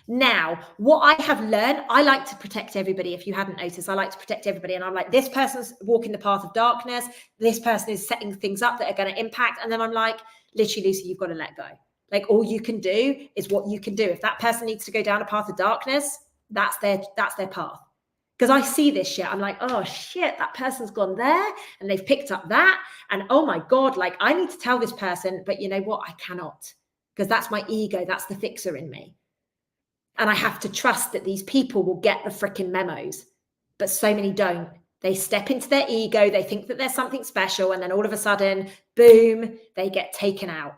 Speaker 1: Now, what I have learned, I like to protect everybody. If you hadn't noticed, I like to protect everybody. And I'm like, this person's walking the path of darkness. This person is setting things up that are going to impact. And then I'm like, literally, Lucy, you've got to let go. Like, all you can do is what you can do. If that person needs to go down a path of darkness, that's their path. Because I see this shit. I'm like, oh shit, that person's gone there and they've picked up that. And oh my God, like, I need to tell this person, but you know what? I cannot, because that's my ego. That's the fixer in me. And I have to trust that these people will get the freaking memos, but so many don't. They step into their ego. They think that there's something special. And then all of a sudden, boom, they get taken out.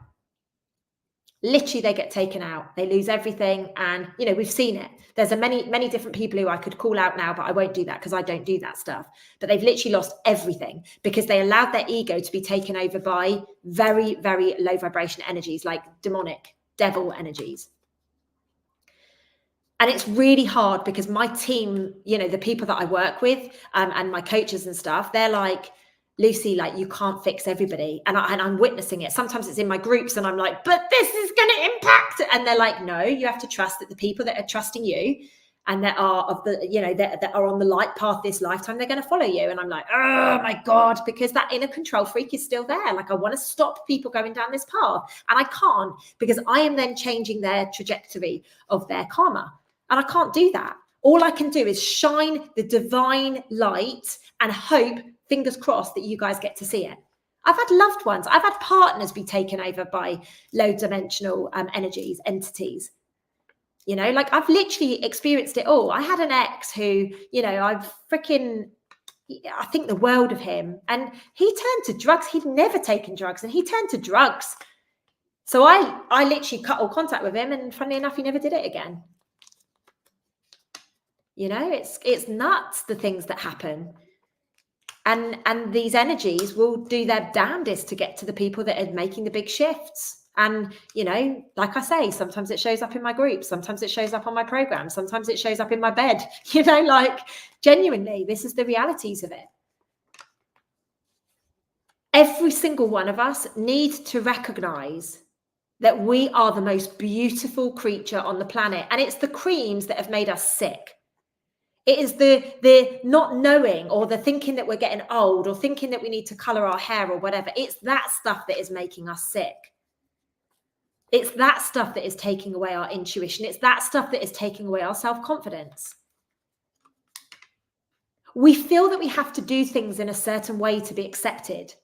Speaker 1: Literally, they get taken out. They lose everything. And, we've seen it. There's many different people who I could call out now, but I won't do that because I don't do that stuff. But they've literally lost everything because they allowed their ego to be taken over by very, very low vibration energies, like demonic, devil energies. And it's really hard because my team, the people that I work with and my coaches and stuff, they're like, Lucy, like, you can't fix everybody. And I'm witnessing it. Sometimes it's in my groups and I'm like, but this is going to impact. And they're like, no, you have to trust that the people that are trusting you and that are of the, that are on the light path this lifetime, they're going to follow you. And I'm like, oh my God, because that inner control freak is still there. Like, I want to stop people going down this path. And I can't, because I am then changing their trajectory of their karma. And I can't do that. All I can do is shine the divine light and hope, fingers crossed, that you guys get to see it. I've had loved ones. I've had partners be taken over by low-dimensional energies, entities. Like, I've literally experienced it all. I had an ex who, I think the world of him. And he turned to drugs. He'd never taken drugs. And he turned to drugs. So I literally cut all contact with him. And funnily enough, he never did it again. It's nuts, the things that happen. And these energies will do their damnedest to get to the people that are making the big shifts. And, like I say, sometimes it shows up in my group. Sometimes it shows up on my program. Sometimes it shows up in my bed, like, genuinely, this is the realities of it. Every single one of us needs to recognize that we are the most beautiful creature on the planet. And it's the creams that have made us sick. It is the not knowing, or the thinking that we're getting old, or thinking that we need to color our hair or whatever. It's that stuff that is making us sick. It's that stuff that is taking away our intuition. It's that stuff that is taking away our self-confidence. We feel that we have to do things in a certain way to be accepted.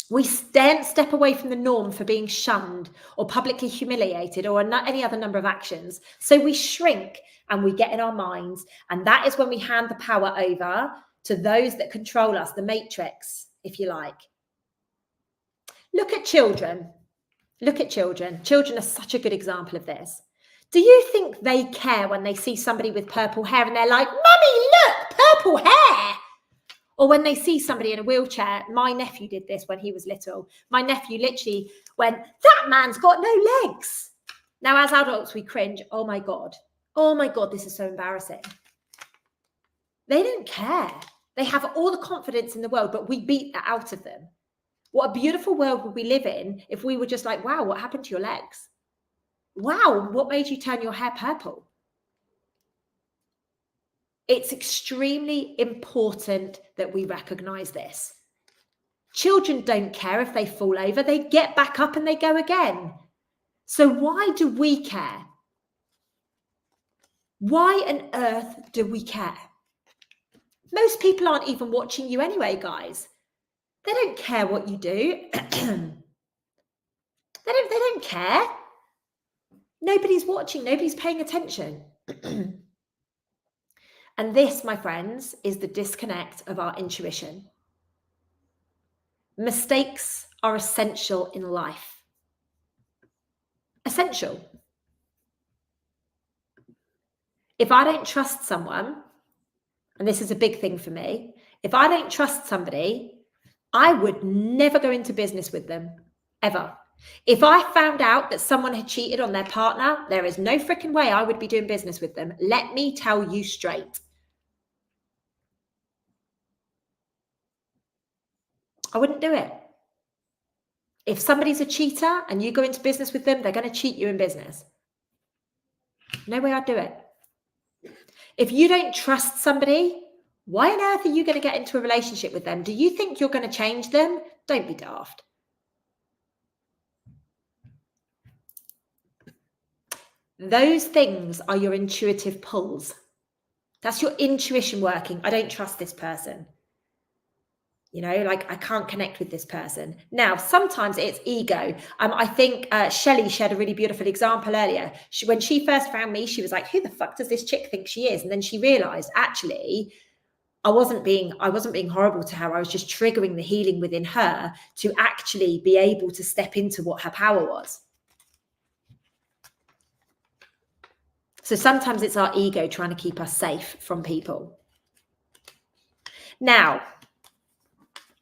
Speaker 1: We step away from the norm for being shunned or publicly humiliated or any other number of actions. So we shrink and we get in our minds. And that is when we hand the power over to those that control us, the matrix, if you like. Look at children. Look at children. Children are such a good example of this. Do you think they care when they see somebody with purple hair and they're like, Mummy, look, purple hair? Or when they see somebody in a wheelchair? My nephew did this when he was little. My nephew literally went, that man's got no legs. Now, as adults, we cringe. Oh my God, this is so embarrassing. They don't care. They have all the confidence in the world, but we beat that out of them. What a beautiful world would we live in if we were just like, wow, what happened to your legs? Wow, what made you turn your hair purple? It's extremely important that we recognize this. Children don't care if they fall over. They get back up and they go again. So why do we care? Why on earth do we care? Most people aren't even watching you anyway, guys. They don't care what you do. They don't care. Nobody's watching. Nobody's paying attention. And this, my friends, is the disconnect of our intuition. Mistakes are essential in life. Essential. If I don't trust someone, and this is a big thing for me, if I don't trust somebody, I would never go into business with them, ever. If I found out that someone had cheated on their partner, there is no freaking way I would be doing business with them. Let me tell you straight. I wouldn't do it. If somebody's a cheater and you go into business with them, they're going to cheat you in business. No way I'd do it. If you don't trust somebody, why on earth are you going to get into a relationship with them? Do you think you're going to change them? Don't be daft. Those things are your intuitive pulls. That's your intuition working. I don't trust this person. You know, like I can't connect with this person. Now, sometimes it's ego. I think Shelley shared a really beautiful example earlier. When she first found me, she was like, who the fuck does this chick think she is? And then she realized, actually, I wasn't being horrible to her. I was just triggering the healing within her to actually be able to step into what her power was. So sometimes it's our ego trying to keep us safe from people. Now,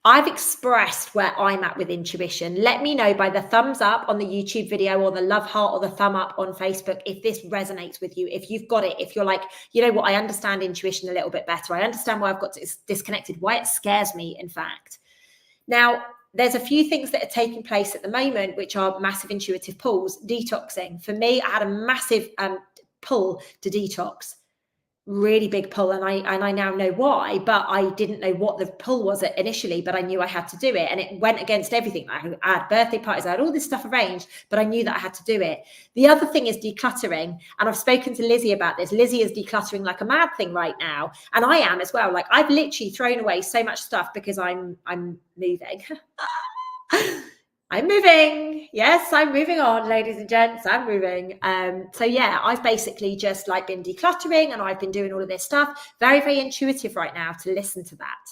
Speaker 1: I've expressed where I'm at with intuition. Let me know by the thumbs up on the YouTube video or the love heart or the thumb up on Facebook if this resonates with you, if you've got it, if you're like, you know what, I understand intuition a little bit better. I understand why I've got disconnected, why it scares me, in fact. Now, there's a few things that are taking place at the moment, which are massive intuitive pulls. Detoxing. For me, I had a massive pull to detox. Really big pull, and I now know why, but I didn't know what the pull was initially, but I knew I had to do it, and it went against everything. I had birthday parties, I had all this stuff arranged, but I knew that I had to do it. The other thing is decluttering, and I've spoken to Lizzie about this. Lizzie is decluttering like a mad thing right now, and I am as well. Like, I've literally thrown away so much stuff because I'm moving. I'm moving. Yes, I'm moving on, ladies and gents. I'm moving. So yeah, I've basically just like been decluttering, and I've been doing all of this stuff. Very, very intuitive right now to listen to that.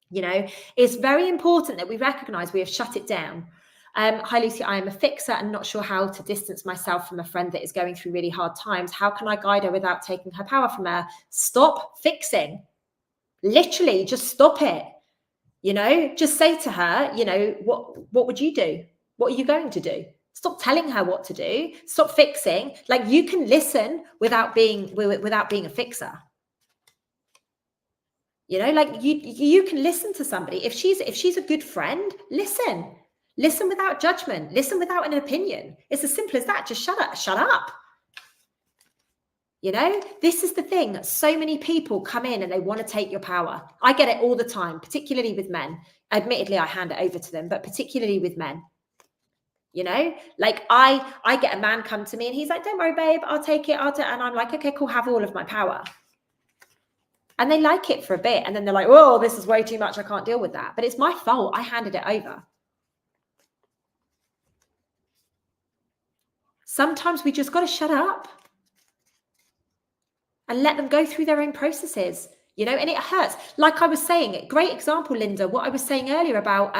Speaker 1: You know, it's very important that we recognize we have shut it down. Hi, Lucy. I am a fixer and not sure how to distance myself from a friend that is going through really hard times. How can I guide her without taking her power from her? Stop fixing. Literally, just stop it. You know, just say to her, you know, what would you do? What are you going to do? Stop telling her what to do. Stop fixing. Like, you can listen without being a fixer. You know, like you can listen to somebody. If she's a good friend, listen. Listen without judgment. Listen without an opinion. It's as simple as that. Just shut up. You know, this is the thing. So many people come in and they want to take your power. I get it all the time, particularly with men. Admittedly, I hand it over to them, but particularly with men. You know, like I get a man come to me and he's like, don't worry, babe, I'll take it. And I'm like, okay, cool, have all of my power. And they like it for a bit. And then they're like, oh, this is way too much. I can't deal with that. But it's my fault. I handed it over. Sometimes we just got to shut up and let them go through their own processes, you know, and it hurts. Like I was saying, great example, Linda, what I was saying earlier about,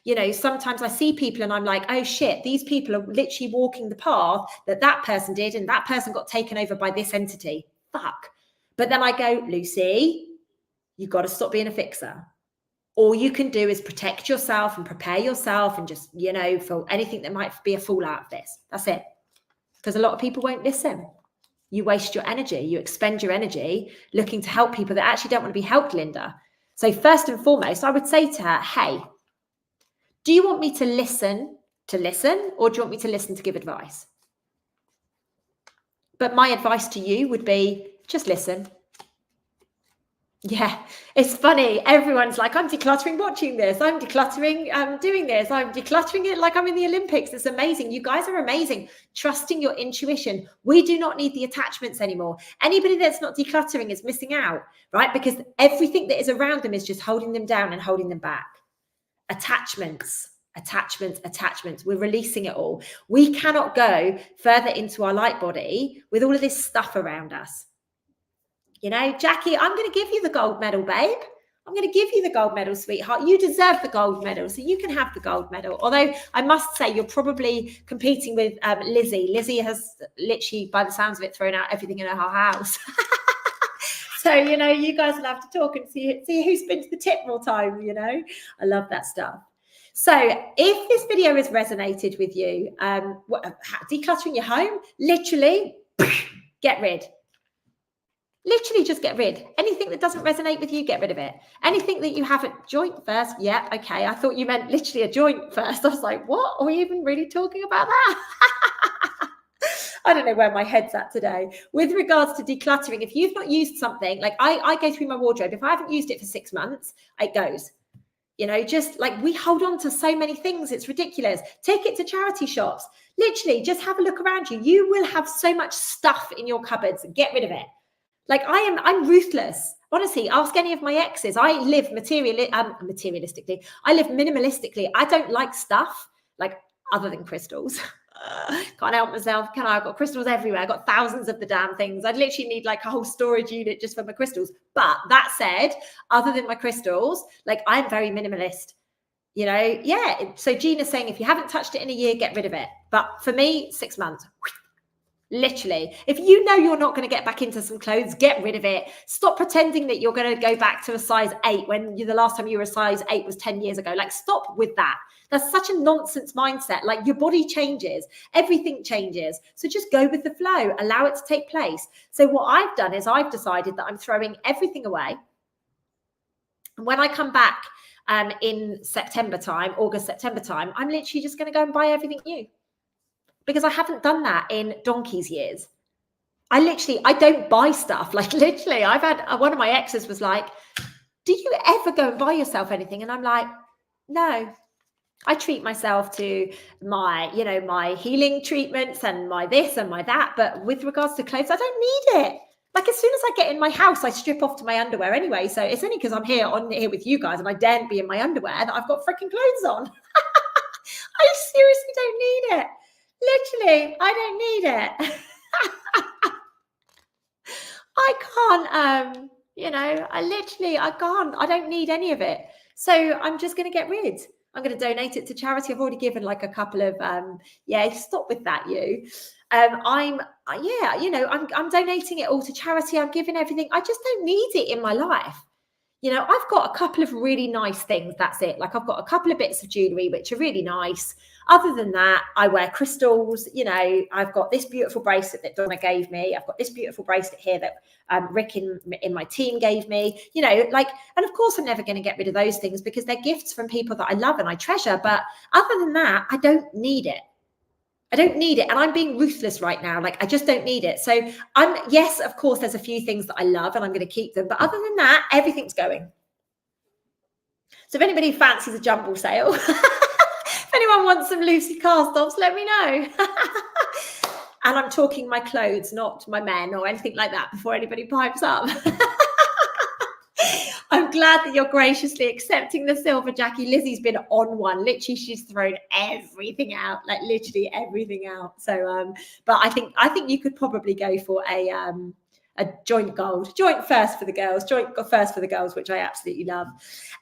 Speaker 1: you know, sometimes I see people and I'm like, oh shit, these people are literally walking the path that person did, and that person got taken over by this entity. Fuck. But then I go, Lucy, you've got to stop being a fixer. All you can do is protect yourself and prepare yourself and just, you know, for anything that might be a fallout of this. That's it. Because a lot of people won't listen. You waste your energy. You expend your energy looking to help people that actually don't want to be helped, Linda. So first and foremost, I would say to her, hey, do you want me to listen, or do you want me to listen to give advice? But my advice to you would be just listen. Yeah, it's funny. Everyone's like, I'm decluttering watching this. I'm decluttering doing this. I'm decluttering it like I'm in the Olympics. It's amazing. You guys are amazing. Trusting your intuition. We do not need the attachments anymore. Anybody that's not decluttering is missing out, right? Because everything that is around them is just holding them down and holding them back. Attachments. We're releasing it all. We cannot go further into our light body with all of this stuff around us. You know, Jackie, I'm going to give you the gold medal, babe. I'm going to give you the gold medal, sweetheart. You deserve the gold medal, so you can have the gold medal. Although I must say, you're probably competing with Lizzie. Lizzie has literally, by the sounds of it, thrown out everything in her house. So, you know, you guys will have to talk and see who spins the tip more time, you know. I love that stuff. So if this video has resonated with you, decluttering your home, literally get rid. Literally just get rid. Anything that doesn't resonate with you, get rid of it. Anything that you haven't, joint first. Yeah, okay. I thought you meant literally a joint first. I was like, what? Are we even really talking about that? I don't know where my head's at today. With regards to decluttering, if you've not used something, like I go through my wardrobe. If I haven't used it for 6 months, it goes. You know, just like we hold on to so many things. It's ridiculous. Take it to charity shops. Literally, just have a look around you. You will have so much stuff in your cupboards. Get rid of it. Like I'm ruthless. Honestly, ask any of my exes. I live materialistically. I live minimalistically. I don't like stuff like other than crystals. Can't help myself. I've got crystals everywhere. I've got thousands of the damn things. I'd literally need like a whole storage unit just for my crystals. But that said, other than my crystals, like I'm very minimalist. You know, yeah. So Gina's saying if you haven't touched it in a year, get rid of it. But for me, 6 months. Literally, if you know you're not going to get back into some clothes, get rid of it. Stop pretending that you're going to go back to a size 8 when the last time you were a size 8 was 10 years ago. Like, stop with that. That's such a nonsense mindset. Like, your body changes, everything changes. So just go with the flow, allow it to take place. So what I've done is I've decided that I'm throwing everything away. And when I come back in September time, August, September time, I'm literally just going to go and buy everything new. Because I haven't done that in donkey's years. I don't buy stuff. Like literally, I've had one of my exes was like, do you ever go and buy yourself anything? And I'm like, no, I treat myself to my, you know, my healing treatments and my this and my that. But with regards to clothes, I don't need it. Like as soon as I get in my house, I strip off to my underwear anyway. So it's only because I'm here with you guys and I daren't be in my underwear that I've got freaking clothes on. I seriously don't need it. Literally, I don't need it. I can't, you know, I can't. I don't need any of it. So I'm just going to get rid. I'm going to donate it to charity. I've already given like a couple of, stop with that, you. I'm donating it all to charity. I'm giving everything. I just don't need it in my life. You know, I've got a couple of really nice things. That's it. Like I've got a couple of bits of jewelry, which are really nice. Other than that, I wear crystals. You know, I've got this beautiful bracelet that Donna gave me. I've got this beautiful bracelet here that Rick in my team gave me. You know, like, and of course, I'm never going to get rid of those things because they're gifts from people that I love and I treasure. But other than that, I don't need it. I don't need it. And I'm being ruthless right now. Like, I just don't need it. So yes, of course, there's a few things that I love and I'm going to keep them. But other than that, everything's going. So if anybody fancies a jumble sale, if anyone wants some Lucy cast offs, let me know. And I'm talking my clothes, not my men or anything like that before anybody pipes up. I'm glad that you're graciously accepting the silver, Jackie. Lizzie's been on one. Literally, she's thrown everything out, like literally everything out. So, but I think you could probably go for a joint first for the girls, which I absolutely love.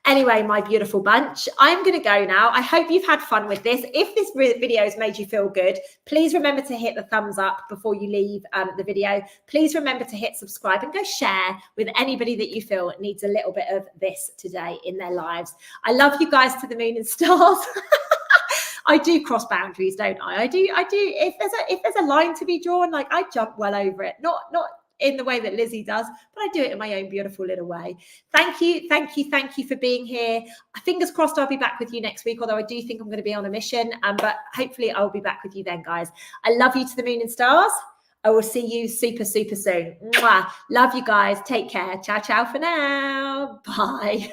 Speaker 1: Anyway, my beautiful bunch, I'm going to go now. I hope you've had fun with this. If this video has made you feel good, please remember to hit the thumbs up before you leave the video. Please remember to hit subscribe and go share with anybody that you feel needs a little bit of this today in their lives. I love you guys to the moon and stars. I do cross boundaries, don't I? I do. If there's a line to be drawn, like I jump well over it. Not in the way that Lizzie does, but I do it in my own beautiful little way. Thank you for being here. Fingers crossed I'll be back with you next week, although I do think I'm going to be on a mission, but hopefully I'll be back with you then, guys. I love you to the moon and stars. I will see you super, super soon. Mwah. Love you guys. Take care. Ciao, ciao for now. Bye.